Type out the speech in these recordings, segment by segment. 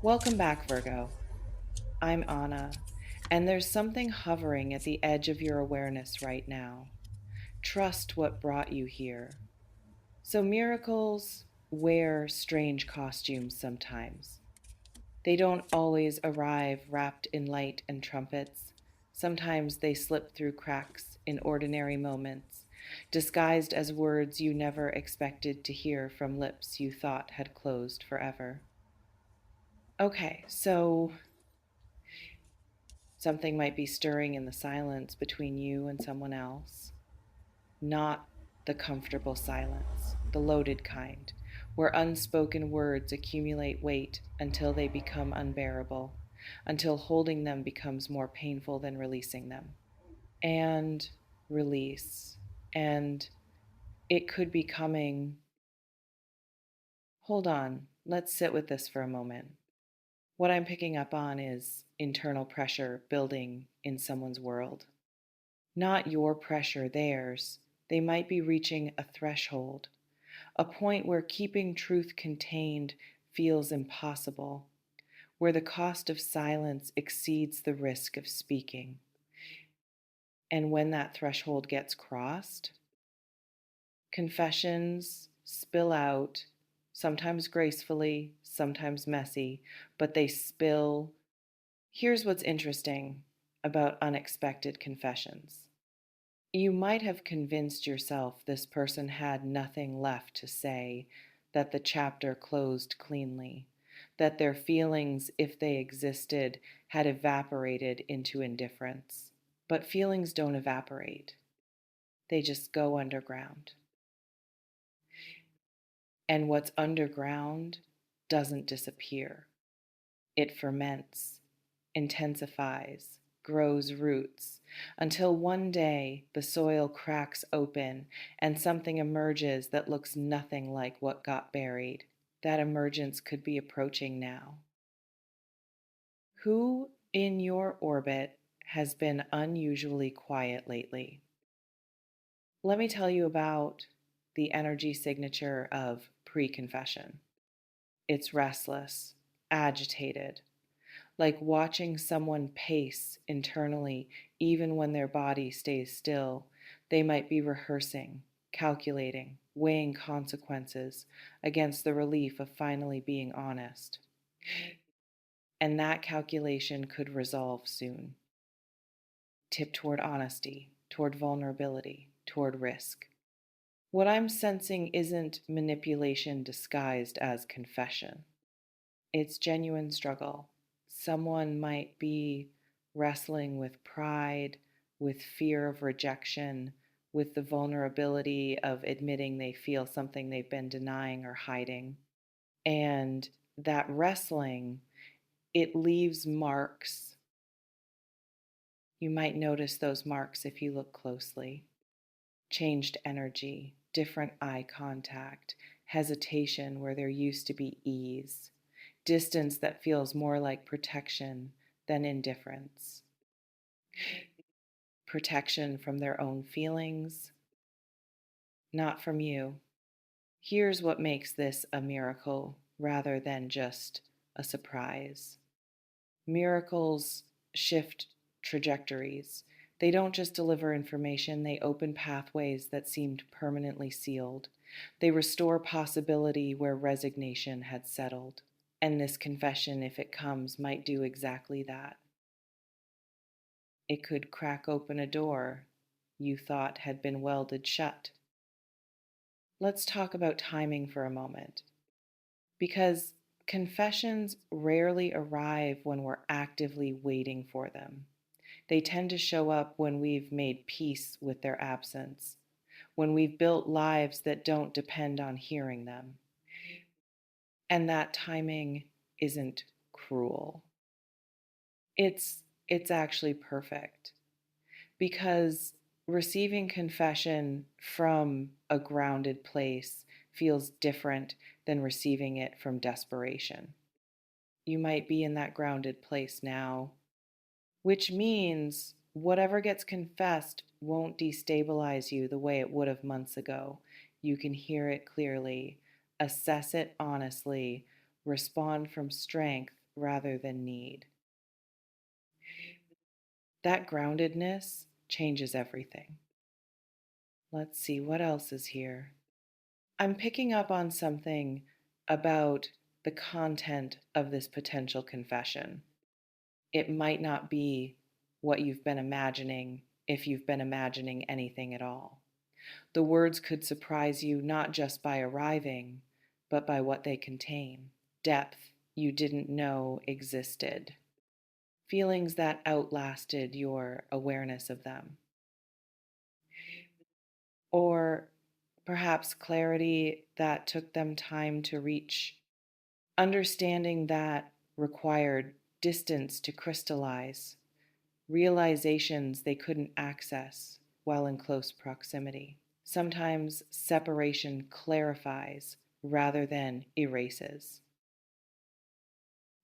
Welcome back, Virgo. I'm Anna, and there's something hovering at the edge of your awareness right now. Trust what brought you here. So, miracles wear strange costumes sometimes. They don't always arrive wrapped in light and trumpets. Sometimes they slip through cracks in ordinary moments, disguised as words you never expected to hear from lips you thought had closed forever. Okay, so something might be stirring in the silence between you and someone else. Not the comfortable silence, the loaded kind, where unspoken words accumulate weight until they become unbearable, until holding them becomes more painful than releasing them. And release. And it could be coming. Hold on, let's sit with this for a moment. What I'm picking up on is internal pressure building in someone's world. Not your pressure, theirs. They might be reaching a threshold, a point where keeping truth contained feels impossible, where the cost of silence exceeds the risk of speaking. And when that threshold gets crossed, confessions spill out, sometimes gracefully, sometimes messy, but they spill. Here's what's interesting about unexpected confessions. You might have convinced yourself this person had nothing left to say, that the chapter closed cleanly, that their feelings, if they existed, had evaporated into indifference. But feelings don't evaporate, they just go underground. And what's underground doesn't disappear, it ferments, intensifies, grows roots, until one day the soil cracks open and something emerges that looks nothing like what got buried. That emergence could be approaching now. Who in your orbit has been unusually quiet lately? Let me tell you about the energy signature of preconfession. It's restless, agitated, like watching someone pace internally even when their body stays still. They might be rehearsing, calculating, weighing consequences against the relief of finally being honest. And that calculation could resolve soon. Tip toward honesty, toward vulnerability, toward risk. What I'm sensing isn't manipulation disguised as confession. It's genuine struggle. Someone might be wrestling with pride, with fear of rejection, with the vulnerability of admitting they feel something they've been denying or hiding. And that wrestling, it leaves marks. You might notice those marks if you look closely. Changed energy, different eye contact, hesitation where there used to be ease, distance that feels more like protection than indifference, protection from their own feelings, not from you. Here's what makes this a miracle rather than just a surprise. Miracles shift trajectories. They don't just deliver information, they open pathways that seemed permanently sealed. They restore possibility where resignation had settled. And this confession, if it comes, might do exactly that. It could crack open a door you thought had been welded shut. Let's talk about timing for a moment, because confessions rarely arrive when we're actively waiting for them. They tend to show up when we've made peace with their absence, when we've built lives that don't depend on hearing them. And that timing isn't cruel. It's actually perfect, because receiving confession from a grounded place feels different than receiving it from desperation. You might be in that grounded place now, which means whatever gets confessed won't destabilize you the way it would have months ago. You can hear it clearly, assess it honestly, respond from strength rather than need. That groundedness changes everything. Let's see what else is here. I'm picking up on something about the content of this potential confession. It might not be what you've been imagining if you've been imagining anything at all. The words could surprise you not just by arriving, but by what they contain. Depth you didn't know existed. Feelings that outlasted your awareness of them. Or perhaps clarity that took them time to reach. Understanding that required distance to crystallize. Realizations they couldn't access while in close proximity. Sometimes separation clarifies rather than erases.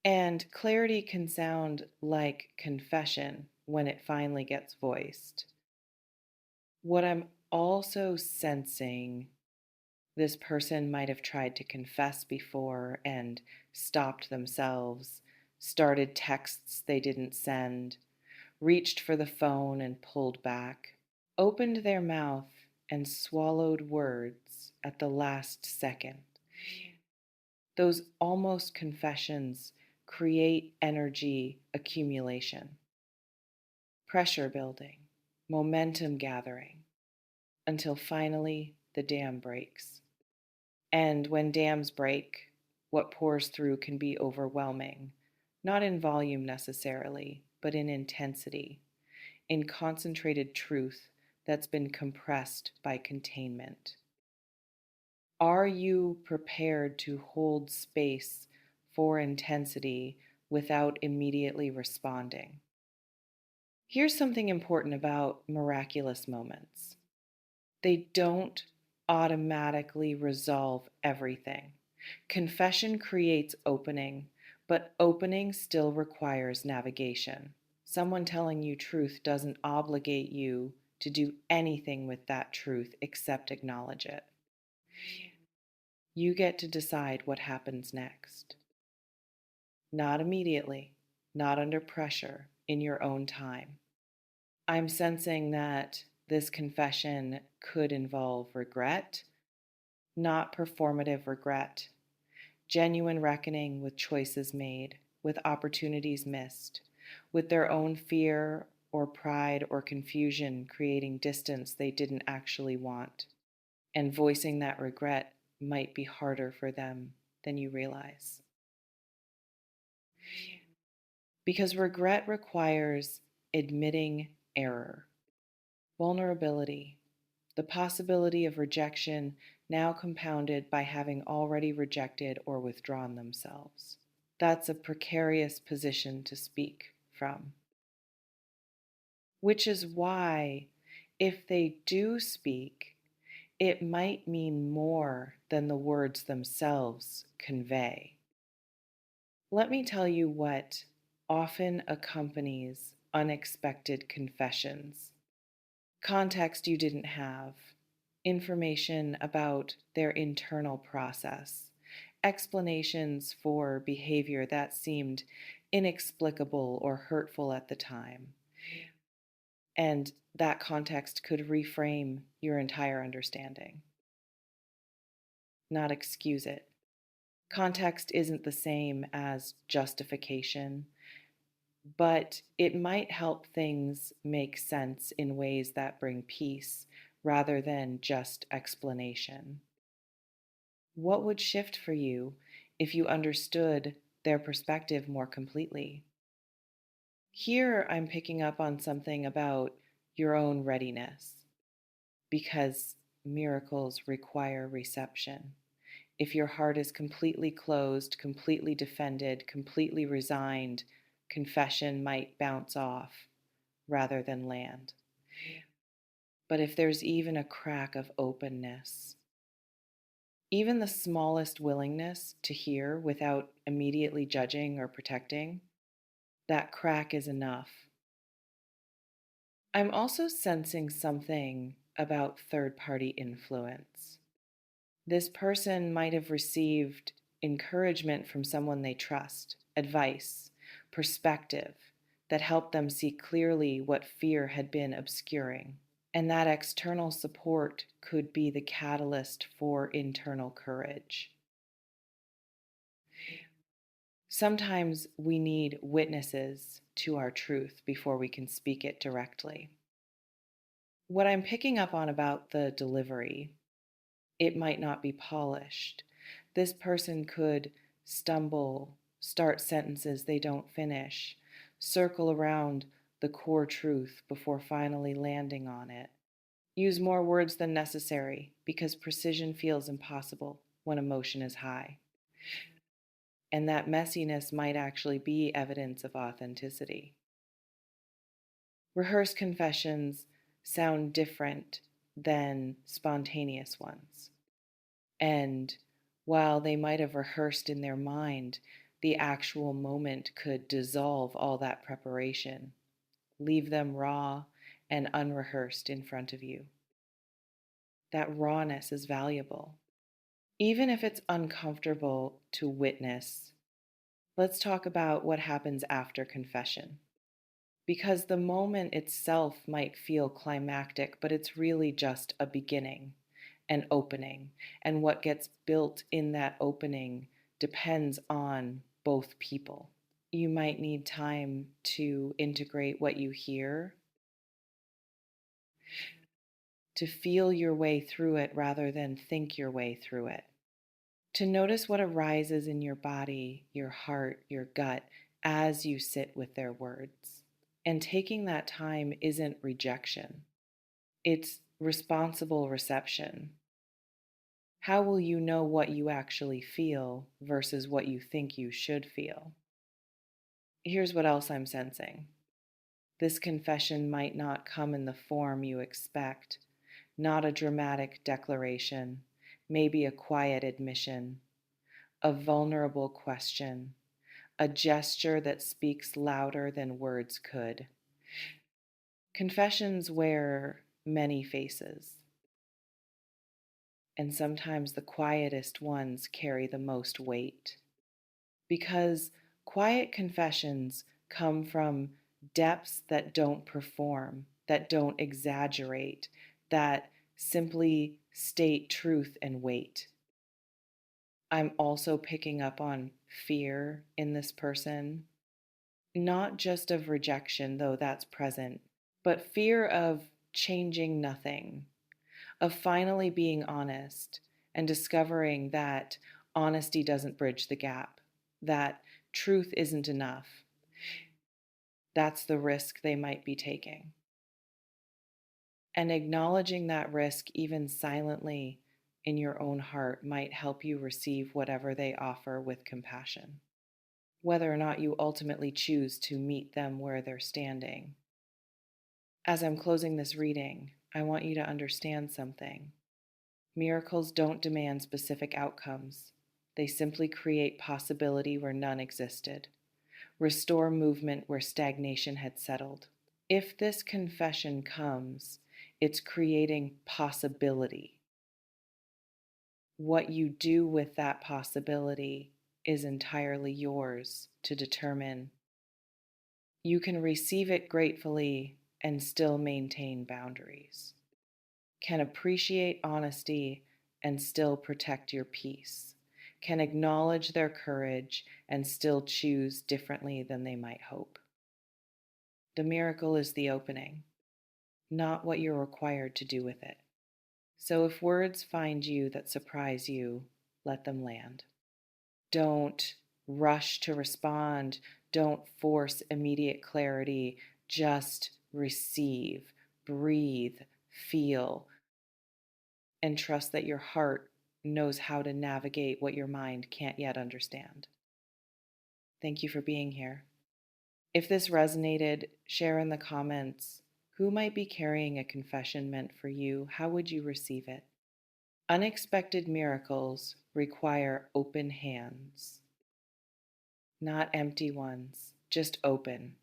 And clarity can sound like confession when it finally gets voiced. What I'm also sensing, this person might have tried to confess before and stopped themselves, started texts they didn't send, reached for the phone and pulled back, opened their mouth and swallowed words at the last second. Those almost confessions create energy accumulation, pressure building, momentum gathering, until finally the dam breaks. And when dams break, what pours through can be overwhelming, not in volume necessarily, but in intensity, in concentrated truth that's been compressed by containment. Are you prepared to hold space for intensity without immediately responding? Here's something important about miraculous moments. They don't automatically resolve everything. Confession creates opening, but opening still requires navigation. Someone telling you truth doesn't obligate you to do anything with that truth except acknowledge it. You get to decide what happens next. Not immediately, not under pressure, in your own time. I'm sensing that this confession could involve regret, not performative regret, genuine reckoning with choices made, with opportunities missed, with their own fear or pride or confusion creating distance they didn't actually want. And voicing that regret might be harder for them than you realize. Because regret requires admitting error, vulnerability, the possibility of rejection now compounded by having already rejected or withdrawn themselves. That's a precarious position to speak from. Which is why, if they do speak, it might mean more than the words themselves convey. Let me tell you what often accompanies unexpected confessions. Context you didn't have, information about their internal process, explanations for behavior that seemed inexplicable or hurtful at the time. And that context could reframe your entire understanding, not excuse it. Context isn't the same as justification, but it might help things make sense in ways that bring peace rather than just explanation. What would shift for you if you understood their perspective more completely? Here, I'm picking up on something about your own readiness, because miracles require reception. If your heart is completely closed, completely defended, completely resigned, confession might bounce off rather than land. But if there's even a crack of openness, even the smallest willingness to hear without immediately judging or protecting, that crack is enough. I'm also sensing something about third party influence. This person might have received encouragement from someone they trust, advice, perspective that helped them see clearly what fear had been obscuring. And that external support could be the catalyst for internal courage. Sometimes we need witnesses to our truth before we can speak it directly. What I'm picking up on about the delivery, it might not be polished. This person could stumble, start sentences they don't finish, circle around the core truth before finally landing on it. Use more words than necessary because precision feels impossible when emotion is high. And that messiness might actually be evidence of authenticity. Rehearsed confessions sound different than spontaneous ones. And while they might have rehearsed in their mind, the actual moment could dissolve all that preparation, leave them raw and unrehearsed in front of you. That rawness is valuable. Even if it's uncomfortable to witness, let's talk about what happens after confession. Because the moment itself might feel climactic, but it's really just a beginning, an opening. And what gets built in that opening depends on both people. You might need time to integrate what you hear, to feel your way through it rather than think your way through it, to notice what arises in your body, your heart, your gut as you sit with their words. And taking that time isn't rejection, it's responsible reception. How will you know what you actually feel versus what you think you should feel? Here's what else I'm sensing. This confession might not come in the form you expect, not a dramatic declaration, maybe a quiet admission, a vulnerable question, a gesture that speaks louder than words could. Confessions wear many faces, and sometimes the quietest ones carry the most weight. Because quiet confessions come from depths that don't perform, that don't exaggerate, that simply state truth and weight. I'm also picking up on fear in this person, not just of rejection, though that's present, but fear of changing nothing, of finally being honest and discovering that honesty doesn't bridge the gap, that truth isn't enough. That's the risk they might be taking. And acknowledging that risk, even silently in your own heart, might help you receive whatever they offer with compassion, whether or not you ultimately choose to meet them where they're standing. As I'm closing this reading, I want you to understand something. Miracles don't demand specific outcomes. They simply create possibility where none existed, restore movement where stagnation had settled. If this confession comes, it's creating possibility. What you do with that possibility is entirely yours to determine. You can receive it gratefully and still maintain boundaries, can appreciate honesty and still protect your peace, can acknowledge their courage and still choose differently than they might hope. The miracle is the opening, not what you're required to do with it. So if words find you that surprise you, let them land. Don't rush to respond. Don't force immediate clarity. Just receive, breathe, feel, and trust that your heart knows how to navigate what your mind can't yet understand. Thank you for being here. If this resonated, share in the comments who might be carrying a confession meant for you. How would you receive it? Unexpected miracles require open hands, not empty ones, just open.